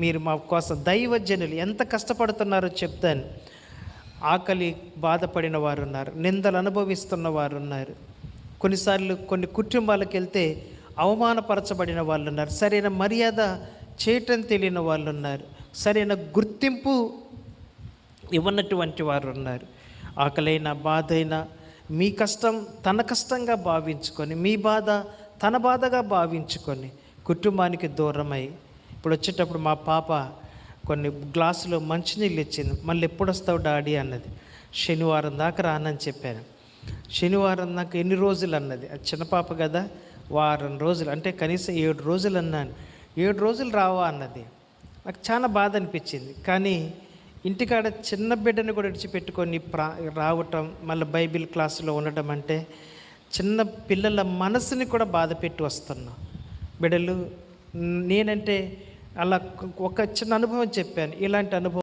మీరు మా కోసం దైవజనులు ఎంత కష్టపడుతున్నారో చెప్తాను. ఆకలి బాధపడిన వారు ఉన్నారు, నిందలు అనుభవిస్తున్న వారు ఉన్నారు, కొన్నిసార్లు కొన్ని కుటుంబాలకు వెళ్తే అవమానపరచబడిన వాళ్ళు ఉన్నారు, సరైన మర్యాద చేయటం తెలియని వాళ్ళు ఉన్నారు, సరైన గుర్తింపు ఇవ్వనటువంటి వారు ఉన్నారు. ఆకలైన బాధైనా మీ కష్టం తన కష్టంగా భావించుకొని, మీ బాధ తన బాధగా భావించుకొని కుటుంబానికి దూరమై, ఇప్పుడు వచ్చేటప్పుడు మా పాప కొన్ని గ్లాసులో మంచినీళ్ళు ఇచ్చింది. మళ్ళీ ఎప్పుడు వస్తావు డాడీ అన్నది. శనివారం దాకా రానని చెప్పాను. శనివారం దాకా ఎన్ని రోజులు అన్నది. అది చిన్న పాప కదా, వారం రోజులు అంటే కనీసం 7 రోజులు అన్నాను. 7 రోజులు రావా అన్నది. నాకు చాలా బాధ అనిపించింది. కానీ ఇంటికాడ చిన్న బిడ్డను కూడా విడిచిపెట్టుకొని రావటం, మళ్ళీ బైబిల్ క్లాసులో ఉండటం అంటే చిన్న పిల్లల మనసుని కూడా బాధ పెట్టి వస్తున్నాం. బిడ్డలు నేనంటే అలా ఒక చిన్న అనుభవం చెప్పాను. ఇలాంటి అనుభవం